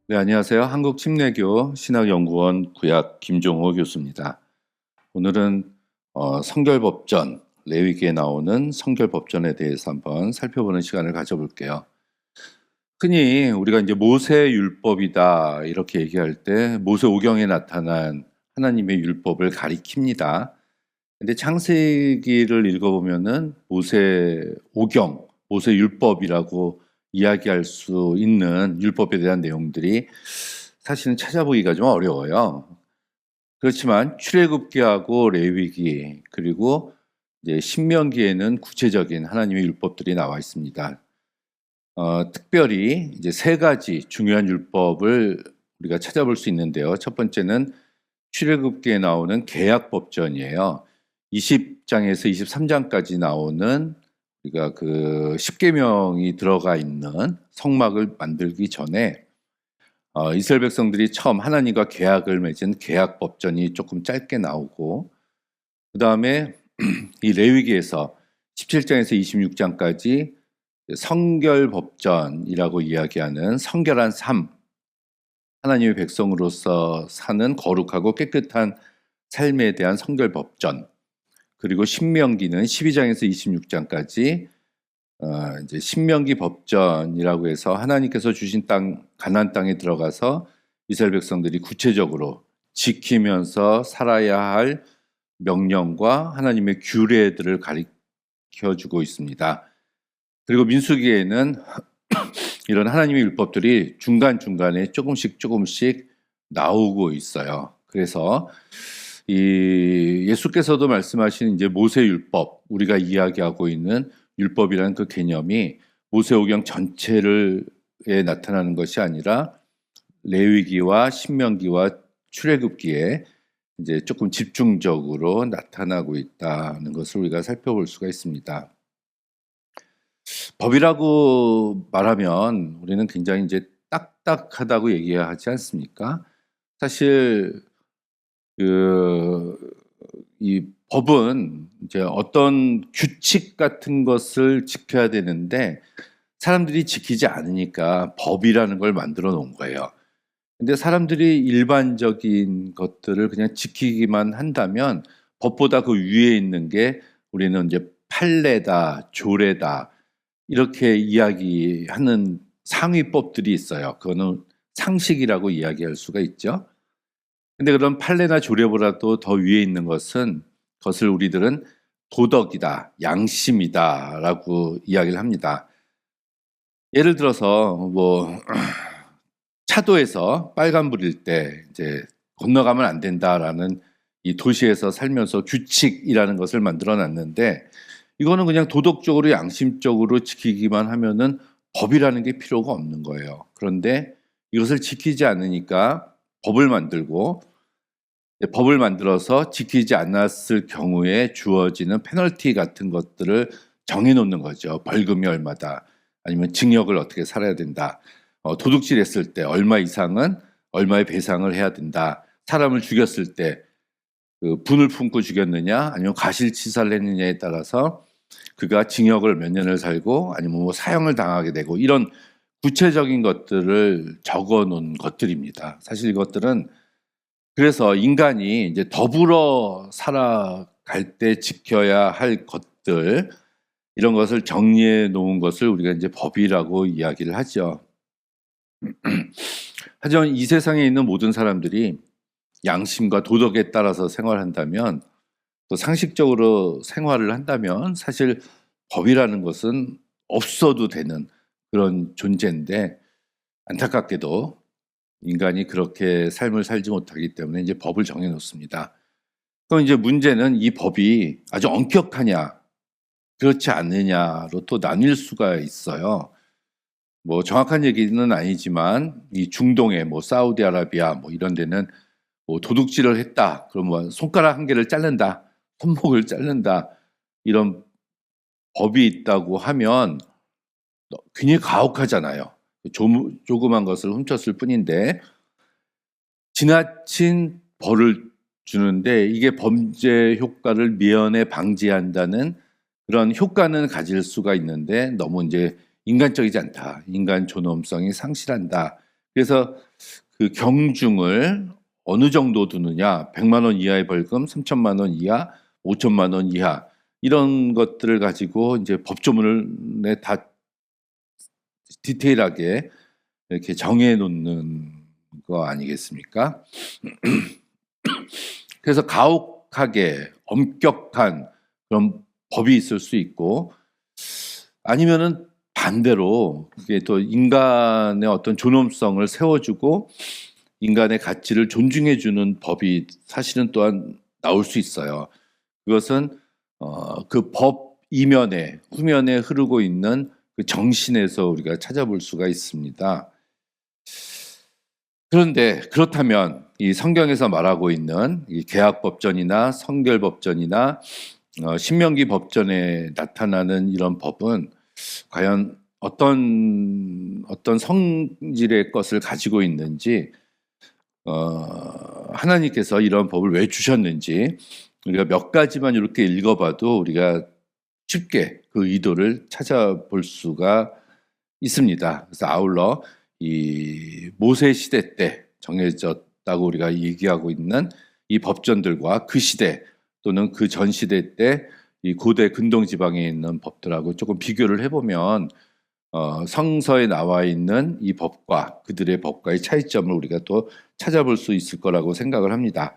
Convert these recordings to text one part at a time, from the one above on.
네, 안녕하세요. 한국침례교 신학연구원 구약 김종호 교수입니다. 오늘은 성결법전, 레위기에 나오는 성결법전에 대해서 한번 살펴보는 시간을 가져볼게요. 흔히 우리가 이제 모세율법이다 이렇게 얘기할 때 모세오경에 나타난 하나님의 율법을 가리킵니다. 근데 창세기를 읽어보면은 모세오경, 모세율법이라고 이야기할 수 있는 율법에 대한 내용들이 사실은 찾아보기가 좀 어려워요. 그렇지만 출애굽기하고 레위기 그리고 이제 신명기에는 구체적인 하나님의 율법들이 나와 있습니다. 특별히 이제 세 가지 중요한 율법을 우리가 찾아볼 수 있는데요. 첫 번째는 출애굽기에 나오는 계약법전이에요. 20장에서 23장까지 나오는 우리가 그 십계명이 들어가 있는 성막을 만들기 전에 이스라엘 백성들이 처음 하나님과 계약을 맺은 계약법전이 조금 짧게 나오고, 그 다음에 이 레위기에서 17장에서 26장까지 성결법전이라고 이야기하는 성결한 삶, 하나님의 백성으로서 사는 거룩하고 깨끗한 삶에 대한 성결법전, 그리고 신명기는 12장에서 26장까지 이제 신명기 법전이라고 해서 하나님께서 주신 땅 가나안 땅에 들어가서 이스라엘 백성들이 구체적으로 지키면서 살아야 할 명령과 하나님의 규례들을 가르쳐 주고 있습니다. 그리고 민수기에는 이런 하나님의 율법들이 중간중간에 조금씩 나오고 있어요. 그래서 이 예수께서도 말씀하신 이제 모세율법, 우리가 이야기하고 있는 율법이라는 그 개념이 모세오경 전체를 나타나는 것이 아니라 레위기와 신명기와 출애굽기에 이제 조금 집중적으로 나타나고 있다는 것을 우리가 살펴볼 수가 있습니다. 법이라고 말하면 우리는 굉장히 이제 딱딱하다고 얘기하지 않습니까? 사실 이 법은 이제 어떤 규칙 같은 것을 지켜야 되는데 사람들이 지키지 않으니까 법이라는 걸 만들어 놓은 거예요. 근데 사람들이 일반적인 것들을 그냥 지키기만 한다면 법보다 그 위에 있는 게 우리는 이제 판례다, 조례다 이렇게 이야기하는 상위법들이 있어요. 그거는 상식이라고 이야기할 수가 있죠. 근데 그런 판례나 조례보다도 더 위에 있는 것을 우리들은 도덕이다, 양심이다라고 이야기를 합니다. 예를 들어서 뭐 차도에서 빨간불일 때 이제 건너가면 안 된다라는 이 도시에서 살면서 규칙이라는 것을 만들어 놨는데 이거는 그냥 도덕적으로 양심적으로 지키기만 하면은 법이라는 게 필요가 없는 거예요. 그런데 이것을 지키지 않으니까 법을 만들어서 지키지 않았을 경우에 주어지는 페널티 같은 것들을 정해놓는 거죠. 벌금이 얼마다, 아니면 징역을 어떻게 살아야 된다, 도둑질했을 때 얼마 이상은 얼마의 배상을 해야 된다, 사람을 죽였을 때 그 분을 품고 죽였느냐 아니면 과실치사를 했느냐에 따라서 그가 징역을 몇 년을 살고 아니면 뭐 사형을 당하게 되고, 이런 구체적인 것들을 적어 놓은 것들입니다. 사실 이것들은 그래서 인간이 이제 더불어 살아갈 때 지켜야 할 것들, 이런 것을 정리해 놓은 것을 우리가 이제 법이라고 이야기를 하죠. 하지만 이 세상에 있는 모든 사람들이 양심과 도덕에 따라서 생활한다면, 또 상식적으로 생활을 한다면 사실 법이라는 것은 없어도 되는 그런 존재인데, 안타깝게도 인간이 그렇게 삶을 살지 못하기 때문에 이제 법을 정해 놓습니다. 그럼 이제 문제는 이 법이 아주 엄격하냐 그렇지 않느냐로 또 나뉠 수가 있어요. 뭐 정확한 얘기는 아니지만 이 중동의 뭐 사우디아라비아 뭐 이런 데는 뭐 도둑질을 했다 그러면 뭐 손가락 한 개를 자른다, 손목을 자른다, 이런 법이 있다고 하면 굉장히 가혹하잖아요. 조그만 것을 훔쳤을 뿐인데 지나친 벌을 주는데 이게 범죄 효과를 미연에 방지한다는 그런 효과는 가질 수가 있는데 너무 이제 인간적이지 않다, 인간 존엄성이 상실한다, 그래서 그 경중을 어느 정도 두느냐, 100만 원 이하의 벌금, 3천만 원 이하, 5천만 원 이하 이런 것들을 가지고 이제 법조문에 다 디테일하게 이렇게 정해 놓는 거 아니겠습니까? 그래서 가혹하게 엄격한 그런 법이 있을 수 있고, 아니면은 반대로 그게 또 인간의 어떤 존엄성을 세워주고 인간의 가치를 존중해주는 법이 사실은 또한 나올 수 있어요. 그것은 그 법 이면에 후면에 흐르고 있는 그 정신에서 우리가 찾아볼 수가 있습니다. 그런데 그렇다면 이 성경에서 말하고 있는 이 계약법전이나 성결법전이나 신명기 법전에 나타나는 이런 법은 과연 어떤 성질의 것을 가지고 있는지, 하나님께서 이런 법을 왜 주셨는지 우리가 몇 가지만 이렇게 읽어봐도 우리가 쉽게 그 의도를 찾아볼 수가 있습니다. 그래서 아울러 이 모세 시대 때 정해졌다고 우리가 얘기하고 있는 이 법전들과 그 시대 또는 그 전 시대 때 이 고대 근동 지방에 있는 법들하고 조금 비교를 해보면 성서에 나와 있는 이 법과 그들의 법과의 차이점을 우리가 또 찾아볼 수 있을 거라고 생각을 합니다.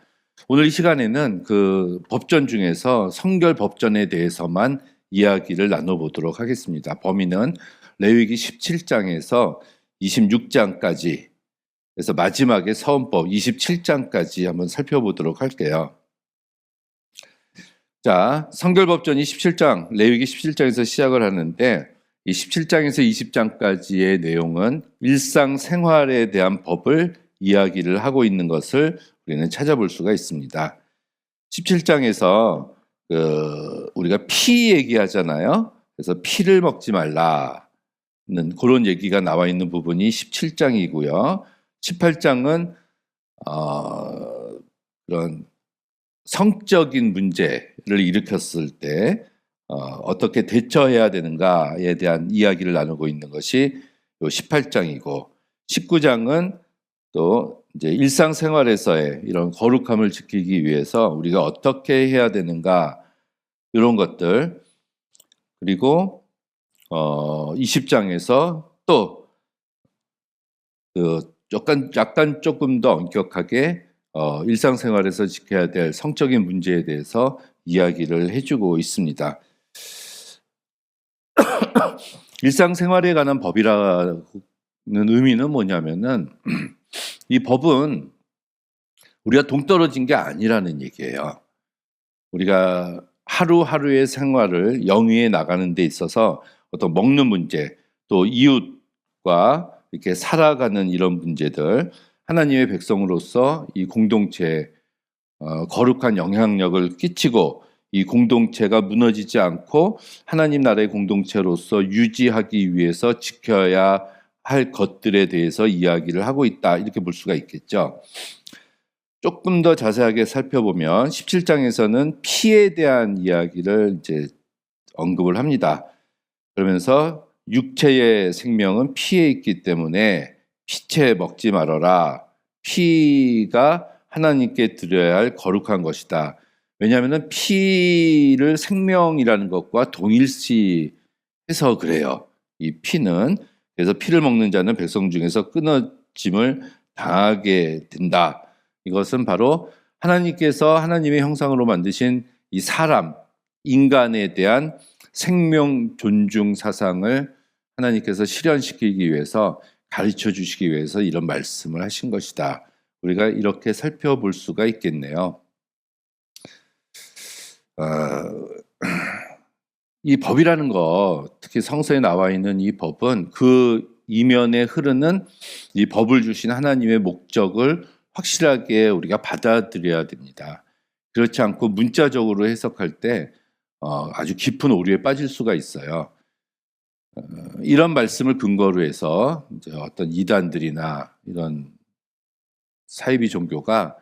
오늘 이 시간에는 그 법전 중에서 성결 법전에 대해서만 이야기를 나눠보도록 하겠습니다. 범위는 레위기 17장에서 26장까지, 그래서 마지막에 서헌법 27장까지 한번 살펴보도록 할게요. 자, 성결법전이 17장, 레위기 17장에서 시작을 하는데 이 17장에서 20장까지의 내용은 일상생활에 대한 법을 이야기를 하고 있는 것을 우리는 찾아볼 수가 있습니다. 17장에서 우리가 피 얘기하잖아요. 그래서 피를 먹지 말라는 그런 얘기가 나와 있는 부분이 17장이고요. 18장은 그런 성적인 문제를 일으켰을 때 어떻게 대처해야 되는가에 대한 이야기를 나누고 있는 것이 18장이고, 19장은 또 이제 일상생활에서의 이런 거룩함을 지키기 위해서 우리가 어떻게 해야 되는가 이런 것들, 그리고 20장에서 또 약간 조금 더 엄격하게 일상생활에서 지켜야 될 성적인 문제에 대해서 이야기를 해주고 있습니다. 일상생활에 관한 법이라는 의미는 뭐냐면은 이 법은 우리가 동떨어진 게 아니라는 얘기예요. 우리가 하루하루의 생활을 영위해 나가는 데 있어서 어떤 먹는 문제, 또 이웃과 이렇게 살아가는 이런 문제들, 하나님의 백성으로서 이 공동체에 거룩한 영향력을 끼치고 이 공동체가 무너지지 않고 하나님 나라의 공동체로서 유지하기 위해서 지켜야 할 것들에 대해서 이야기를 하고 있다, 이렇게 볼 수가 있겠죠. 조금 더 자세하게 살펴보면 17장에서는 피에 대한 이야기를 이제 언급을 합니다. 그러면서 육체의 생명은 피에 있기 때문에 피채 먹지 말아라. 피가 하나님께 드려야 할 거룩한 것이다. 왜냐하면 피를 생명이라는 것과 동일시해서 그래요. 이 피는, 그래서 피를 먹는 자는 백성 중에서 끊어짐을 당하게 된다. 이것은 바로 하나님께서 하나님의 형상으로 만드신 이 사람, 인간에 대한 생명 존중 사상을 하나님께서 실현시키기 위해서, 가르쳐 주시기 위해서 이런 말씀을 하신 것이다. 우리가 이렇게 살펴볼 수가 있겠네요. 이 법이라는 거, 특히 성서에 나와 있는 이 법은 그 이면에 흐르는 이 법을 주신 하나님의 목적을 확실하게 우리가 받아들여야 됩니다. 그렇지 않고 문자적으로 해석할 때 아주 깊은 오류에 빠질 수가 있어요. 이런 말씀을 근거로 해서 이제 어떤 이단들이나 이런 사이비 종교가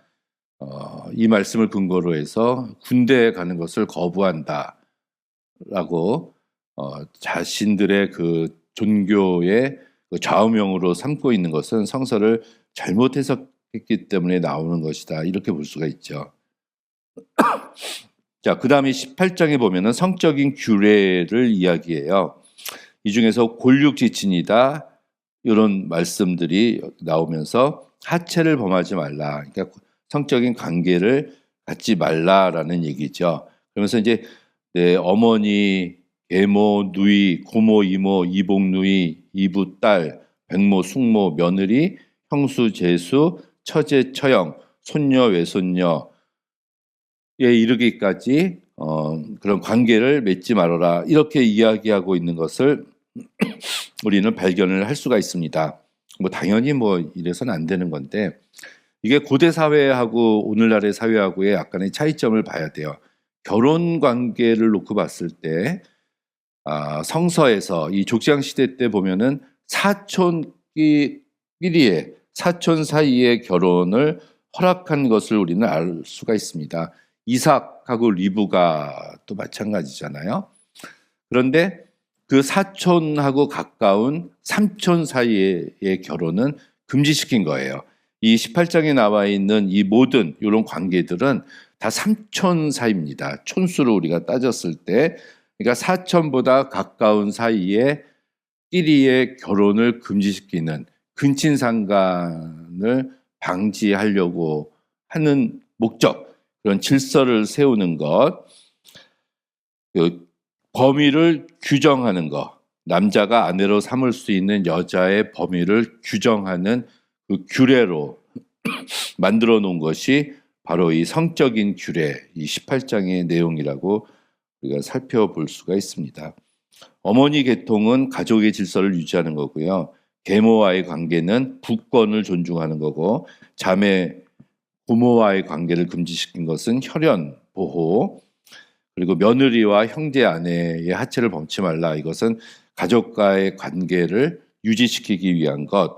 이 말씀을 근거로 해서 군대에 가는 것을 거부한다라고 자신들의 그 종교의 그 좌우명으로 삼고 있는 것은 성서를 잘못 해석했기 때문에 나오는 것이다. 이렇게 볼 수가 있죠. 자, 그 다음에 18장에 보면은 성적인 규례를 이야기해요. 이 중에서 골육지친이다 이런 말씀들이 나오면서 하체를 범하지 말라. 그러니까 성적인 관계를 갖지 말라라는 얘기죠. 그러면서 이제 내 어머니, 계모, 누이, 고모, 이모, 이복, 누이, 이부, 딸, 백모, 숙모, 며느리, 형수, 제수, 처제, 처형, 손녀, 외손녀에 이르기까지 그런 관계를 맺지 말아라. 이렇게 이야기하고 있는 것을 우리는 발견을 할 수가 있습니다. 뭐 당연히 뭐 이래서는 안 되는 건데 이게 고대 사회하고 오늘날의 사회하고의 약간의 차이점을 봐야 돼요. 결혼 관계를 놓고 봤을 때 성서에서 이 족장 시대 때 보면은 사촌끼리의 사촌 사이의 결혼을 허락한 것을 우리는 알 수가 있습니다. 이삭하고 리브가 또 마찬가지잖아요. 그런데 그 사촌하고 가까운 삼촌 사이의 결혼은 금지시킨 거예요. 이 18장에 나와 있는 이 모든 이런 관계들은 다 삼촌 사이입니다. 촌수로 우리가 따졌을 때, 그러니까 사촌보다 가까운 사이에 끼리의 결혼을 금지시키는 근친상간을 방지하려고 하는 목적, 그런 질서를 세우는 것, 그 범위를 규정하는 것, 남자가 아내로 삼을 수 있는 여자의 범위를 규정하는 그 규례로 만들어 놓은 것이 바로 이 성적인 규례, 이 18장의 내용이라고 우리가 살펴볼 수가 있습니다. 어머니 계통은 가족의 질서를 유지하는 거고요. 계모와의 관계는 부권을 존중하는 거고, 자매, 부모와의 관계를 금지시킨 것은 혈연, 보호, 그리고 며느리와 형제, 아내의 하체를 범치 말라. 이것은 가족과의 관계를 유지시키기 위한 것.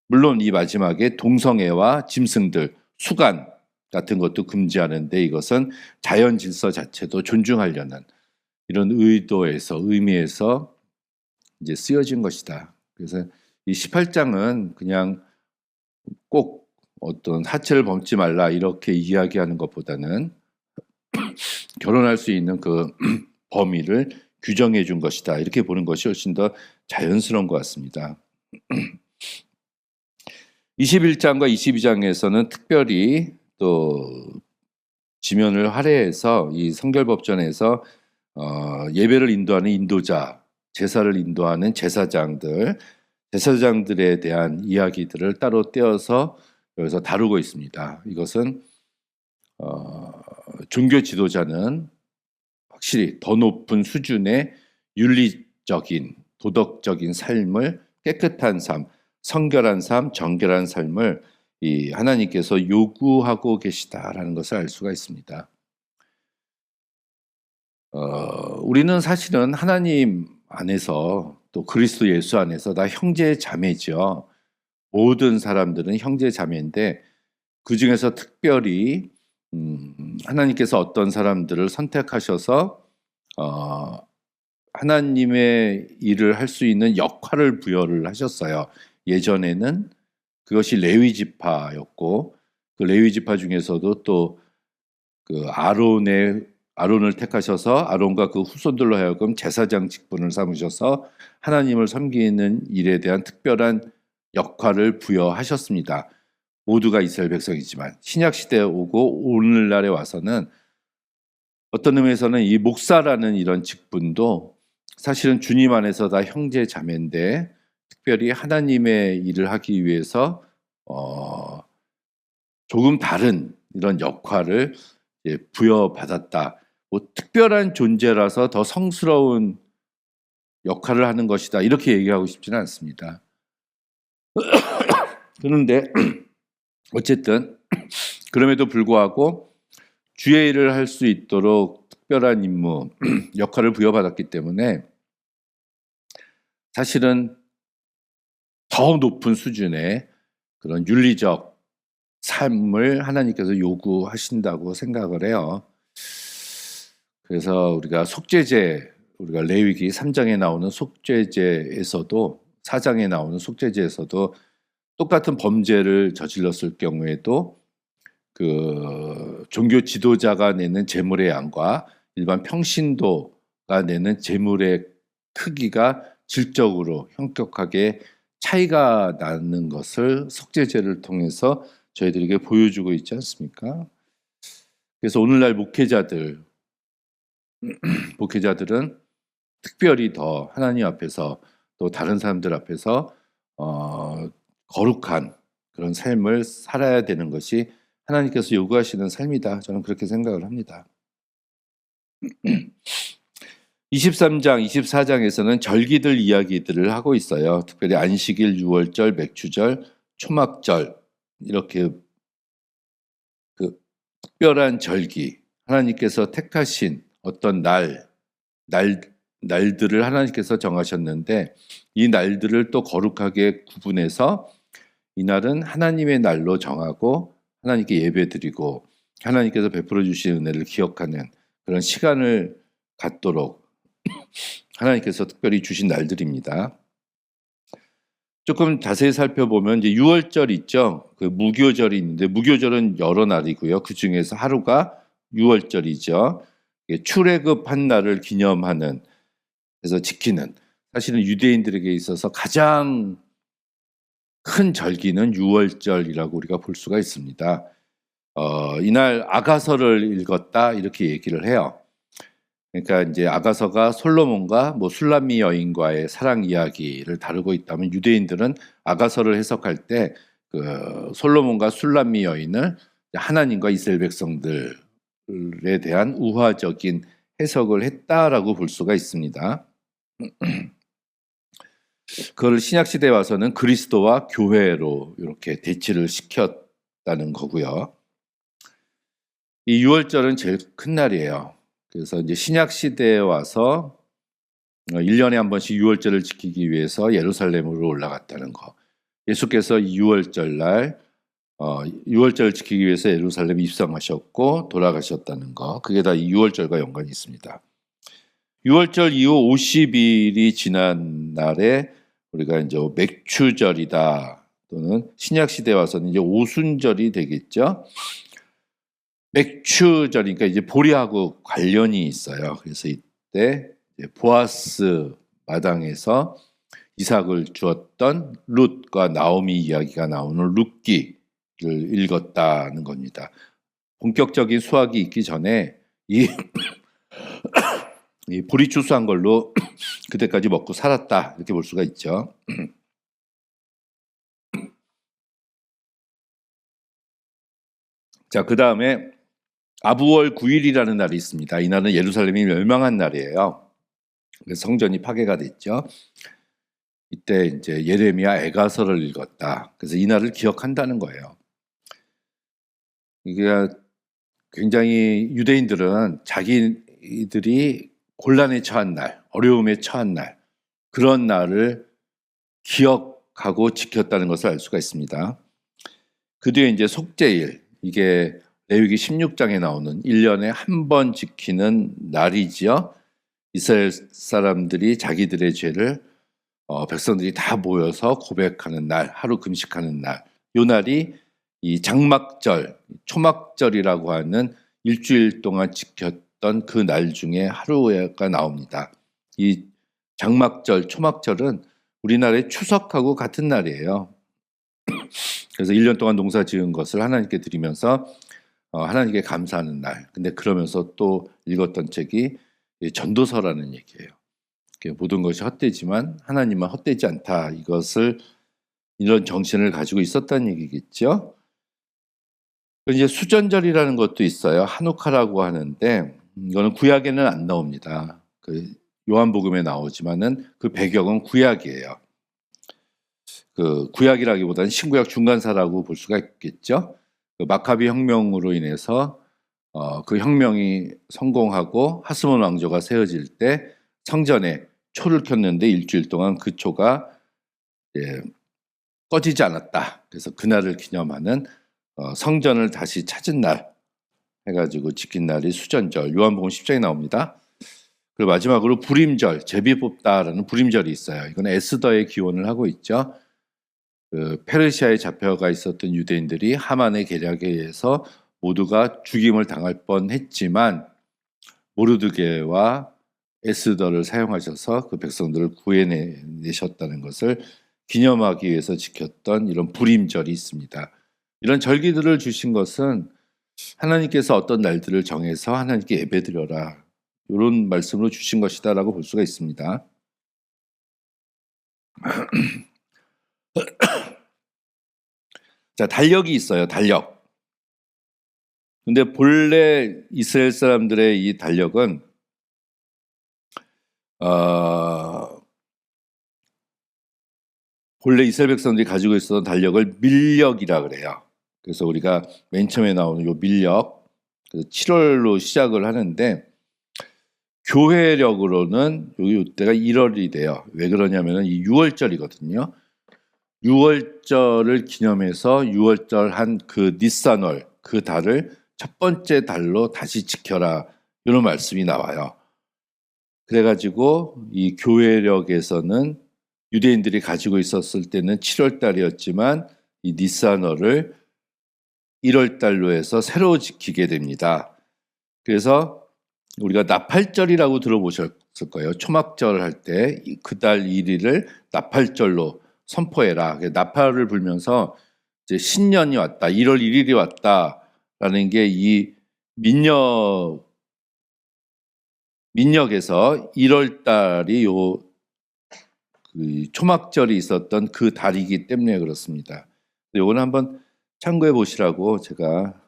물론 이 마지막에 동성애와 짐승들, 수간 같은 것도 금지하는데 이것은 자연 질서 자체도 존중하려는 이런 의미에서 이제 쓰여진 것이다. 그래서 이 18장은 그냥 꼭 어떤 하체를 범치 말라 이렇게 이야기하는 것보다는 결혼할 수 있는 그 범위를 규정해 준 것이다. 이렇게 보는 것이 훨씬 더 자연스러운 것 같습니다. 21장과 22장에서는 특별히 또 지면을 할애해서 이 성결법전에서 예배를 인도하는 인도자, 제사를 인도하는 제사장들에 대한 이야기들을 따로 떼어서 여기서 다루고 있습니다. 이것은 종교 지도자는 확실히 더 높은 수준의 윤리적인 도덕적인 삶을 깨끗한 삶, 성결한 삶, 정결한 삶을 이 하나님께서 요구하고 계시다라는 것을 알 수가 있습니다. 우리는 사실은 하나님 안에서 또 그리스도 예수 안에서 다 형제 자매죠. 모든 사람들은 형제 자매인데 그 중에서 특별히 하나님께서 어떤 사람들을 선택하셔서 하나님의 일을 할 수 있는 역할을 부여를 하셨어요. 예전에는 그것이 레위 지파였고 그 레위 지파 중에서도 또 그 아론을 택하셔서 아론과 그 후손들로 하여금 제사장 직분을 삼으셔서 하나님을 섬기는 일에 대한 특별한 역할을 부여하셨습니다. 모두가 이스라엘 백성이지만 신약 시대에 오고 오늘날에 와서는 어떤 의미에서는 이 목사라는 이런 직분도 사실은 주님 안에서 다 형제 자매인데 특별히 하나님의 일을 하기 위해서 조금 다른 이런 역할을 부여받았다. 뭐 특별한 존재라서 더 성스러운 역할을 하는 것이다. 이렇게 얘기하고 싶지는 않습니다. 그런데 어쨌든 그럼에도 불구하고 주의 일을 할 수 있도록 특별한 임무, 역할을 부여받았기 때문에 사실은 더 높은 수준의 그런 윤리적 삶을 하나님께서 요구하신다고 생각을 해요. 그래서 우리가 레위기 3장에 나오는 속죄제에서도 24장에 나오는 속죄제에서도 똑같은 범죄를 저질렀을 경우에도 그 종교 지도자가 내는 제물의 양과 일반 평신도가 내는 제물의 크기가 질적으로 형격하게 차이가 나는 것을 속죄제를 통해서 저희들에게 보여주고 있지 않습니까? 그래서 오늘날 목회자들은 특별히 더 하나님 앞에서 또 다른 사람들 앞에서 거룩한 그런 삶을 살아야 되는 것이 하나님께서 요구하시는 삶이다. 저는 그렇게 생각을 합니다. 23장, 24장에서는 절기들 이야기들을 하고 있어요. 특별히 안식일, 유월절, 맥주절, 초막절 이렇게 그 특별한 절기, 하나님께서 택하신 어떤 날들을 하나님께서 정하셨는데 이 날들을 또 거룩하게 구분해서 이날은 하나님의 날로 정하고 하나님께 예배드리고 하나님께서 베풀어 주신 은혜를 기억하는 그런 시간을 갖도록 하나님께서 특별히 주신 날들입니다. 조금 자세히 살펴보면 이제 유월절 있죠. 그 무교절이 있는데 무교절은 여러 날이고요. 그 중에서 하루가 유월절이죠. 출애굽한 날을 기념하는 그래서 지키는 사실은 유대인들에게 있어서 가장 큰 절기는 유월절이라고 우리가 볼 수가 있습니다. 이날 아가서를 읽었다 이렇게 얘기를 해요. 그러니까 이제 아가서가 솔로몬과 술람미 여인과의 사랑 이야기를 다루고 있다면 유대인들은 아가서를 해석할 때 그 솔로몬과 술람미 여인을 하나님과 이스라엘 백성들에 대한 우화적인 해석을 했다라고 볼 수가 있습니다. 그걸 신약 시대에 와서는 그리스도와 교회로 이렇게 대치를 시켰다는 거고요. 이 유월절은 제일 큰 날이에요. 그래서 이제 신약 시대에 와서 1년에 한 번씩 유월절을 지키기 위해서 예루살렘으로 올라갔다는 거. 예수께서 이 유월절 날 유월절을 지키기 위해서 예루살렘에 입성하셨고 돌아가셨다는 거. 그게 다 이 유월절과 연관이 있습니다. 유월절 이후 50일이 지난 날에 우리가 이제 맥추절이다 또는 신약 시대에 와서는 이제 오순절이 되겠죠. 맥추절이니까 이제 보리하고 관련이 있어요. 그래서 이때 보아스 마당에서 이삭을 주었던 룻과 나오미 이야기가 나오는 룻기를 읽었다는 겁니다. 본격적인 수학이 있기 전에 이 보리 추수한 걸로 그때까지 먹고 살았다 이렇게 볼 수가 있죠. 자, 그 다음에 아부월 9일이라는 날이 있습니다. 이날은 예루살렘이 멸망한 날이에요. 그래서 성전이 파괴가 됐죠. 이때 이제 예레미야 애가서를 읽었다. 그래서 이 날을 기억한다는 거예요. 이게 굉장히 유대인들은 자기들이 곤란에 처한 날, 어려움에 처한 날, 그런 날을 기억하고 지켰다는 것을 알 수가 있습니다. 그 뒤에 이제 속죄일, 이게 레위기 16장에 나오는 1년에 한 번 지키는 날이지요. 이스라엘 사람들이 자기들의 죄를 백성들이 다 모여서 고백하는 날, 하루 금식하는 날. 이 날이 이 장막절, 초막절이라고 하는 일주일 동안 지켰던 그 날 중에 하루가 나옵니다. 이 장막절, 초막절은 우리나라의 추석하고 같은 날이에요. 그래서 1년 동안 농사 지은 것을 하나님께 드리면서 하나님께 감사하는 날. 근데 그러면서 또 읽었던 책이 전도서라는 얘기예요. 모든 것이 헛되지만 하나님은 헛되지 않다. 이런 정신을 가지고 있었다는 얘기겠죠. 이제 수전절이라는 것도 있어요. 하누카라고 하는데 이거는 구약에는 안 나옵니다. 그 요한복음에 나오지만은 그 배경은 구약이에요. 그 구약이라기보다는 신구약 중간사라고 볼 수가 있겠죠. 그 마카비 혁명으로 인해서 그 혁명이 성공하고 하스몬 왕조가 세워질 때 성전에 초를 켰는데 일주일 동안 그 초가 꺼지지 않았다. 그래서 그날을 기념하는 성전을 다시 찾은 날 해가지고 지킨 날이 수전절. 요한복음 10장에 나옵니다. 그리고 마지막으로 불임절, 제비 뽑다라는 불임절이 있어요. 이건 에스더의 기원을 하고 있죠. 그 페르시아에 잡혀가 있었던 유대인들이 하만의 계략에 의해서 모두가 죽임을 당할 뻔했지만 모르드게와 에스더를 사용하셔서 그 백성들을 구해내셨다는 것을 기념하기 위해서 지켰던 이런 불임절이 있습니다. 이런 절기들을 주신 것은 하나님께서 어떤 날들을 정해서 하나님께 예배드려라, 이런 말씀으로 주신 것이다라고 볼 수가 있습니다. 자, 달력이 있어요. 달력. 근데 본래 이스라엘 사람들의 이 달력은 본래 이스라엘 백성들이 가지고 있었던 달력을 밀력이라 그래요. 그래서 우리가 맨 처음에 나오는 요 밀력, 7월로 시작을 하는데 교회력으로는 요때가 1월이 돼요. 왜 그러냐면은 이 6월절이거든요. 6월절을 기념해서 6월절 한 그 니산월, 그 달을 첫 번째 달로 다시 지켜라, 이런 말씀이 나와요. 그래가지고 이 교회력에서는 유대인들이 가지고 있었을 때는 7월 달이었지만 이 니산월을 1월 달로 해서 새로 지키게 됩니다. 그래서 우리가 나팔절이라고 들어보셨을 거예요. 초막절 할 때 그 달 1일을 나팔절로 선포해라. 나팔을 불면서 이제 신년이 왔다, 1월 1일이 왔다라는 게 이 민력에서 1월 달이 그 초막절이 있었던 그 달이기 때문에 그렇습니다. 이거는 한번 참고해 보시라고 제가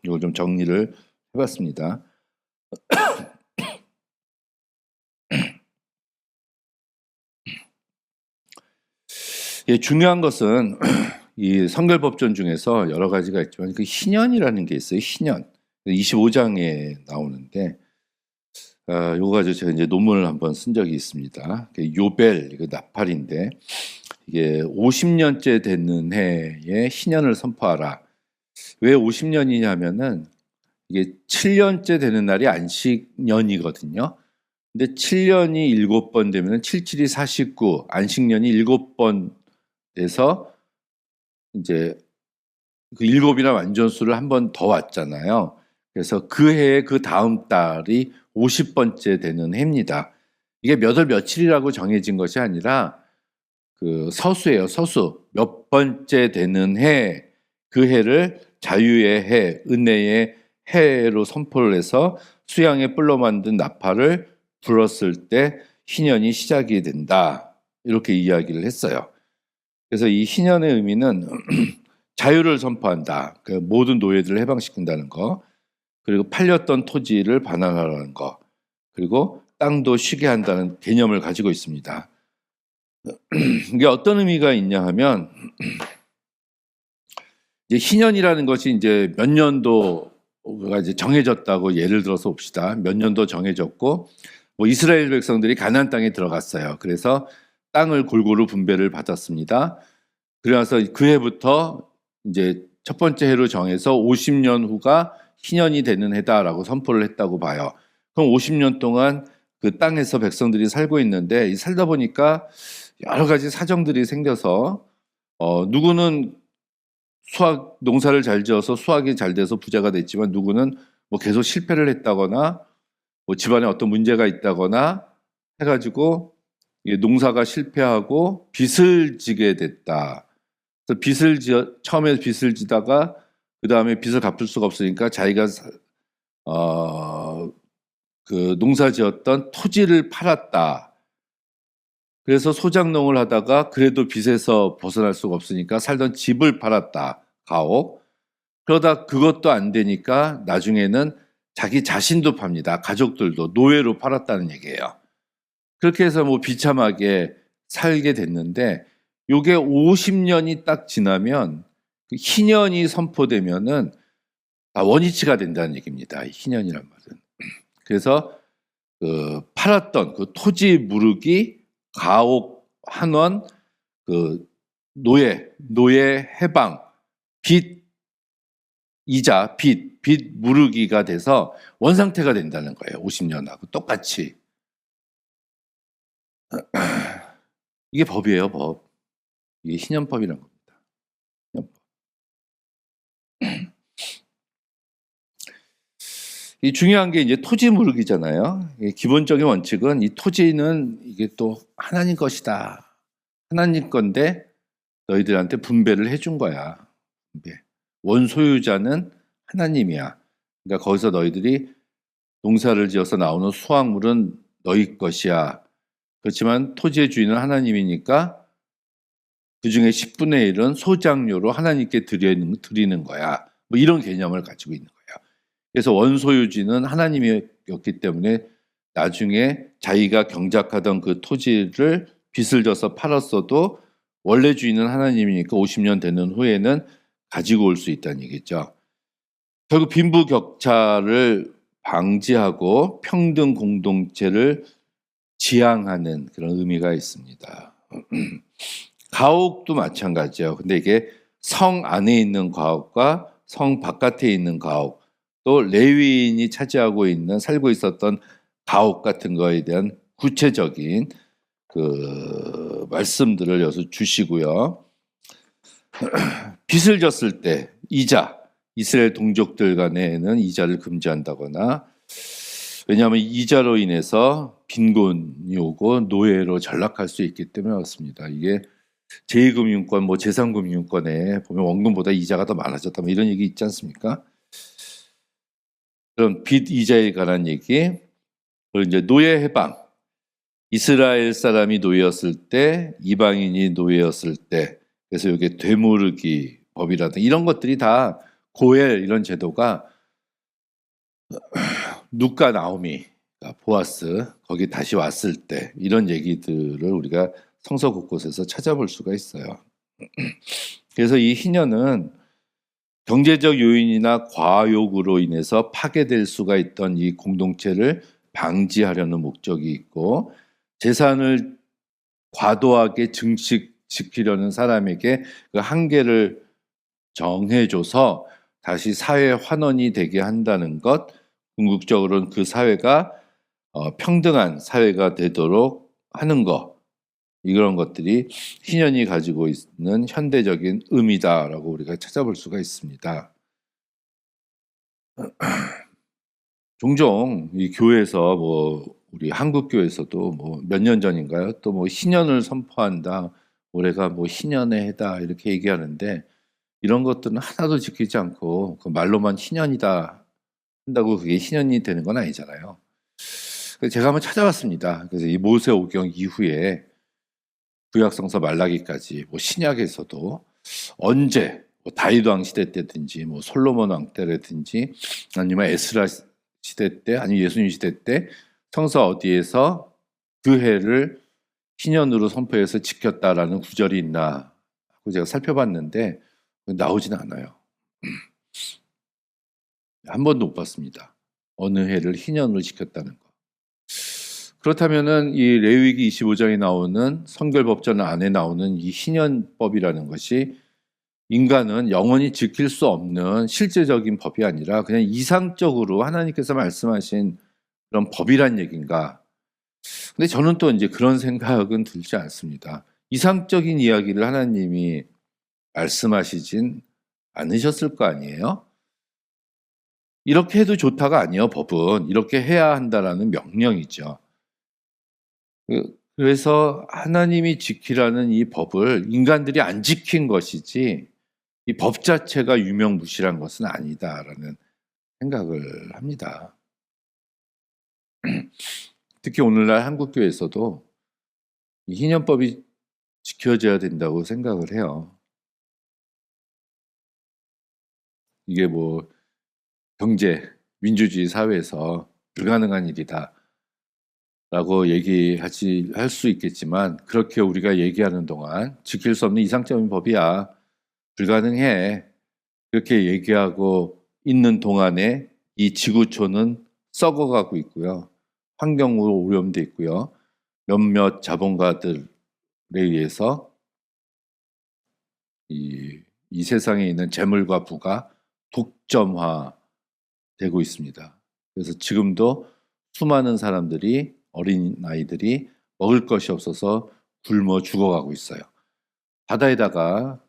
이걸 좀 정리를 해봤습니다. 예, 중요한 것은 이 성결법전 중에서 여러 가지가 있지만 그 희년이라는 게 있어요. 희년 25장에 나오는데 요거 가지고 제가 이제 논문을 한번 쓴 적이 있습니다. 요벨, 이거 나팔인데 이게 50년째 되는 해에 희년을 선포하라. 왜 50년이냐면은 이게 7년째 되는 날이 안식년이거든요. 근데 7년이 7번 되면은 77이 49, 안식년이 7번 돼서 이제 그 7이나 완전수를 한 번 더 왔잖아요. 그래서 그 해에 그 다음 달이 50번째 되는 해입니다. 이게 몇 월 며칠이라고 정해진 것이 아니라 그 서수예요. 서수. 몇 번째 되는 해, 그 해를 자유의 해, 은혜의 해로 선포를 해서 수양의 뿔로 만든 나팔을 불었을 때 희년이 시작이 된다, 이렇게 이야기를 했어요. 그래서 이 희년의 의미는 자유를 선포한다, 그 모든 노예들을 해방시킨다는 거, 그리고 팔렸던 토지를 반환하라는 거, 그리고 땅도 쉬게 한다는 개념을 가지고 있습니다. 이게 어떤 의미가 있냐 하면 이제 희년이라는 것이 이제 몇 년도가 이제 정해졌다고 예를 들어서 봅시다. 몇 년도 정해졌고 뭐 이스라엘 백성들이 가나안 땅에 들어갔어요. 그래서 땅을 골고루 분배를 받았습니다. 그래서 그 해부터 이제 첫 번째 해로 정해서 50년 후가 희년이 되는 해다라고 선포를 했다고 봐요. 그럼 50년 동안 그 땅에서 백성들이 살고 있는데 살다 보니까 여러 가지 사정들이 생겨서 누구는 농사를 잘 지어서 수확이 잘 돼서 부자가 됐지만 누구는 뭐 계속 실패를 했다거나 뭐 집안에 어떤 문제가 있다거나 해가지고 농사가 실패하고 빚을 지게 됐다. 그래서 처음에 빚을 지다가 그 다음에 빚을 갚을 수가 없으니까 자기가 그 농사지었던 토지를 팔았다. 그래서 소작농을 하다가 그래도 빚에서 벗어날 수가 없으니까 살던 집을 팔았다. 가옥. 그러다 그것도 안 되니까 나중에는 자기 자신도 팝니다. 가족들도 노예로 팔았다는 얘기예요. 그렇게 해서 뭐 비참하게 살게 됐는데 요게 50년이 딱 지나면 그 희년이 선포되면은 원위치가 된다는 얘기입니다. 희년이란 말은. 그래서 그 팔았던 그 토지 무르기, 가옥 환원, 그 노예 해방, 빚 이자, 빚 무르기가 돼서 원상태가 된다는 거예요. 50년하고 똑같이. 이게 법이에요, 법. 이게 신현법이라는 겁니다. 신현법. 이 중요한 게 이제 토지 무르기잖아요. 기본적인 원칙은 이 토지는 이게 또 하나님 것이다. 하나님 건데 너희들한테 분배를 해준 거야. 분배. 원소유자는 하나님이야. 그러니까 거기서 너희들이 농사를 지어서 나오는 수확물은 너희 것이야. 그렇지만 토지의 주인은 하나님이니까 그 중에 10분의 1은 소장료로 하나님께 드리는 거야. 뭐 이런 개념을 가지고 있는 거예요. 그래서 원소유주는 하나님이었기 때문에 나중에 자기가 경작하던 그 토지를 빚을 져서 팔았어도 원래 주인은 하나님이니까 50년 되는 후에는 가지고 올 수 있다는 얘기죠. 결국 빈부격차를 방지하고 평등 공동체를 지향하는 그런 의미가 있습니다. 가옥도 마찬가지예요. 근데 이게 성 안에 있는 가옥과 성 바깥에 있는 가옥, 또 레위인이 차지하고 있는 살고 있었던 가옥 같은 거에 대한 구체적인 그 말씀들을 여기서 주시고요. 빚을 졌을 때 이자, 이스라엘 동족들 간에는 이자를 금지한다거나, 왜냐하면 이자로 인해서 빈곤이 오고 노예로 전락할 수 있기 때문에 그렇습니다. 이게 제2금융권, 뭐 제3금융권에 보면 원금보다 이자가 더 많아졌다, 뭐 이런 얘기 있지 않습니까? 그럼 빚 이자에 관한 얘기, 그리고 이제 노예 해방, 이스라엘 사람이 노예였을 때, 이방인이 노예였을 때, 그래서 이게 되무르기 법이라든가 이런 것들이 다 고엘 이런 제도가 룻과 나오미, 보아스 거기 다시 왔을 때 이런 얘기들을 우리가 성서 곳곳에서 찾아볼 수가 있어요. 그래서 이 희년은 경제적 요인이나 과욕으로 인해서 파괴될 수가 있던 이 공동체를 방지하려는 목적이 있고, 재산을 과도하게 증식시키려는 사람에게 그 한계를 정해줘서 다시 사회 환원이 되게 한다는 것, 궁극적으로는 그 사회가 평등한 사회가 되도록 하는 것, 이런 것들이 희년이 가지고 있는 현대적인 의미다라고 우리가 찾아볼 수가 있습니다. 종종 이 교회에서 뭐 우리 한국 교회에서도 뭐 몇 년 전인가요? 또 뭐 희년을 선포한다, 올해가 뭐 희년의 해다 이렇게 얘기하는데, 이런 것들은 하나도 지키지 않고 그 말로만 희년이다 한다고 그게 희년이 되는 건 아니잖아요. 그래서 제가 한번 찾아봤습니다. 그래서 이 모세오경 이후에 구약성서 말라기까지 뭐 신약에서도 언제 뭐 다윗 왕 시대 때든지 뭐 솔로몬 왕 때라든지 아니면 에스라 시대 때 아니면 예수님 시대 때 성서 어디에서 그 해를 희년으로 선포해서 지켰다라는 구절이 있나 하고 제가 살펴봤는데 나오지는 않아요. 한 번도 못 봤습니다. 어느 해를 희년으로 지켰다는 거. 그렇다면은 이 레위기 25장에 나오는 성결법전 안에 나오는 이 희년법이라는 것이 인간은 영원히 지킬 수 없는 실제적인 법이 아니라 그냥 이상적으로 하나님께서 말씀하신 그런 법이란 얘기인가? 근데 저는 또 이제 그런 생각은 들지 않습니다. 이상적인 이야기를 하나님이 말씀하시진 않으셨을 거 아니에요? 이렇게 해도 좋다가 아니에요, 법은. 이렇게 해야 한다라는 명령이죠. 그래서 하나님이 지키라는 이 법을 인간들이 안 지킨 것이지 이 법 자체가 유명무실한 것은 아니다라는 생각을 합니다. 특히 오늘날 한국교회에서도 이 희년법이 지켜져야 된다고 생각을 해요. 이게 뭐 경제, 민주주의 사회에서 불가능한 일이다 라고 할 수 있겠지만, 그렇게 우리가 얘기하는 동안 지킬 수 없는 이상적인 법이야, 불가능해, 그렇게 얘기하고 있는 동안에 이 지구촌은 썩어가고 있고요. 환경으로 오염돼 있고요. 몇몇 자본가들에 의해서 이 세상에 있는 재물과 부가 극점화되고 있습니다. 그래서 지금도 수많은 사람들이, 어린 아이들이 먹을 것이 없어서 굶어 죽어가고 있어요. 바다에다가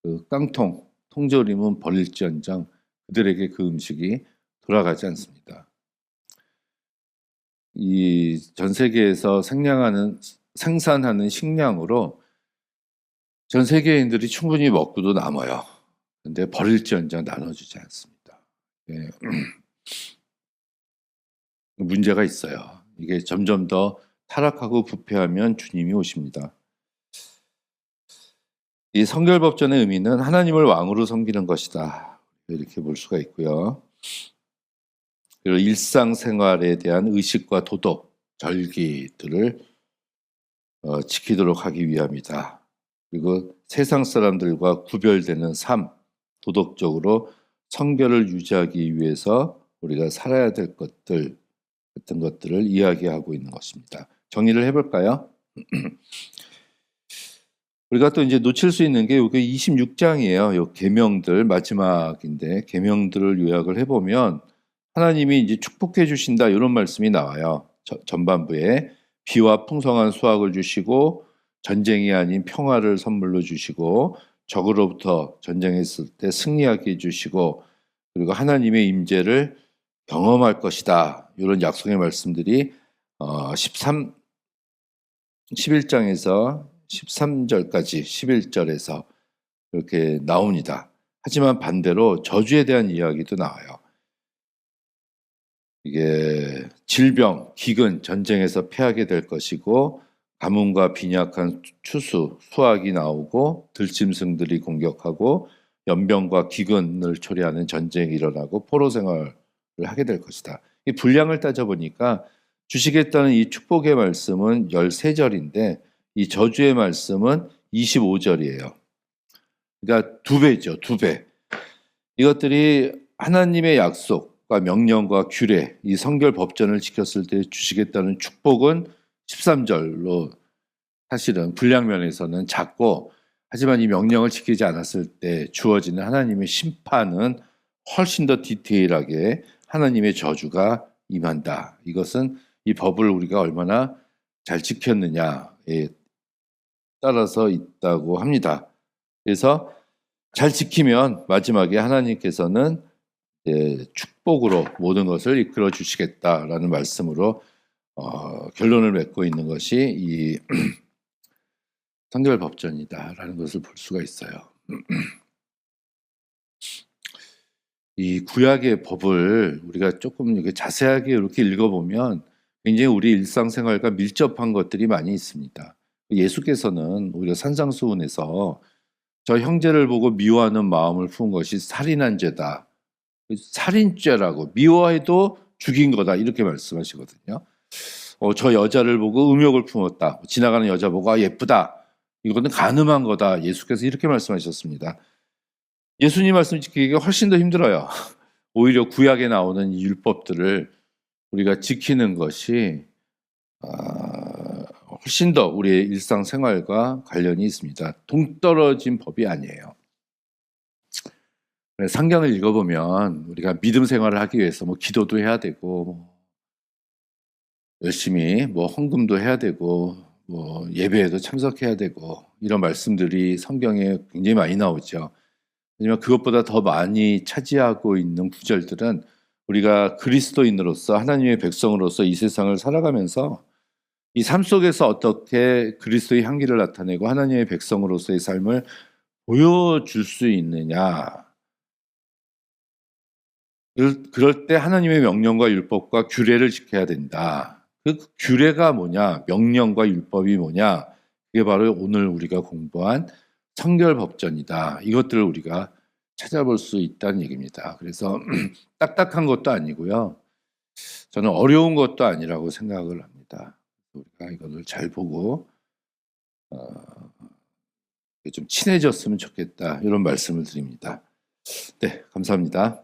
그 깡통, 통조림은 버릴지언정 그들에게 그 음식이 돌아가지 않습니다. 이 전 세계에서 생산하는 식량으로 전 세계인들이 충분히 먹고도 남아요. 근데 버릴지언정 나눠주지 않습니다. 예. 문제가 있어요. 이게 점점 더 타락하고 부패하면 주님이 오십니다. 이 성결법전의 의미는 하나님을 왕으로 섬기는 것이다. 이렇게 볼 수가 있고요. 그리고 일상생활에 대한 의식과 도덕, 절기들을 지키도록 하기 위함이다. 그리고 세상 사람들과 구별되는 삶, 도덕적으로 성결을 유지하기 위해서 우리가 살아야 될 것들 같은 것들을 이야기하고 있는 것입니다. 정리를 해볼까요? 우리가 또 이제 놓칠 수 있는 게 여기 26장이에요. 요 계명들 마지막인데 계명들을 요약을 해보면 하나님이 이제 축복해 주신다 이런 말씀이 나와요. 전반부에 비와 풍성한 수확을 주시고 전쟁이 아닌 평화를 선물로 주시고 적으로부터 전쟁했을 때 승리하게 해주시고 그리고 하나님의 임재를 경험할 것이다. 이런 약속의 말씀들이 11장에서 13절까지 11절에서 이렇게 나옵니다. 하지만 반대로 저주에 대한 이야기도 나와요. 이게 질병, 기근, 전쟁에서 패하게 될 것이고 가뭄과 빈약한 추수, 수확이 나오고 들짐승들이 공격하고 연병과 기근을 초래하는 전쟁이 일어나고 포로 생활을 하게 될 것이다. 이 분량을 따져보니까 주시겠다는 이 축복의 말씀은 13절인데 이 저주의 말씀은 25절이에요. 그러니까 2배죠, 2배. 이것들이 하나님의 약속과 명령과 규례, 이 성결 법전을 지켰을 때 주시겠다는 축복은 13절로 사실은 분량면에서는 작고 하지만 이 명령을 지키지 않았을 때 주어지는 하나님의 심판은 훨씬 더 디테일하게 하나님의 저주가 임한다. 이것은 이 법을 우리가 얼마나 잘 지켰느냐에 따라서 있다고 합니다. 그래서 잘 지키면 마지막에 하나님께서는 축복으로 모든 것을 이끌어 주시겠다라는 말씀으로 결론을 맺고 있는 것이 이 성결법전이다라는 것을 볼 수가 있어요. 이 구약의 법을 우리가 조금 이렇게 자세하게 이렇게 읽어보면 굉장히 우리 일상생활과 밀접한 것들이 많이 있습니다. 예수께서는 오히려 산상수훈에서 저 형제를 보고 미워하는 마음을 품은 것이 살인한 죄다. 살인죄라고 미워해도 죽인 거다 이렇게 말씀하시거든요. 저 여자를 보고 음욕을 품었다. 지나가는 여자 보고 아 예쁘다. 이거는 간음한 거다. 예수께서 이렇게 말씀하셨습니다. 예수님 말씀 지키기가 훨씬 더 힘들어요. 오히려 구약에 나오는 이 율법들을 우리가 지키는 것이 훨씬 더 우리의 일상생활과 관련이 있습니다. 동떨어진 법이 아니에요. 성경을 읽어보면 우리가 믿음 생활을 하기 위해서 기도도 해야 되고 열심히 헌금도 해야 되고 예배에도 참석해야 되고 이런 말씀들이 성경에 굉장히 많이 나오죠. 하지만 그것보다 더 많이 차지하고 있는 구절들은 우리가 그리스도인으로서 하나님의 백성으로서 이 세상을 살아가면서 이 삶 속에서 어떻게 그리스도의 향기를 나타내고 하나님의 백성으로서의 삶을 보여줄 수 있느냐. 그럴 때 하나님의 명령과 율법과 규례를 지켜야 된다. 그 규례가 뭐냐? 명령과 율법이 뭐냐? 그게 바로 오늘 우리가 공부한 성결법전이다. 이것들을 우리가 찾아볼 수 있다는 얘기입니다. 그래서 딱딱한 것도 아니고요. 저는 어려운 것도 아니라고 생각을 합니다. 우리가 이것을 잘 보고 좀 친해졌으면 좋겠다. 이런 말씀을 드립니다. 네, 감사합니다.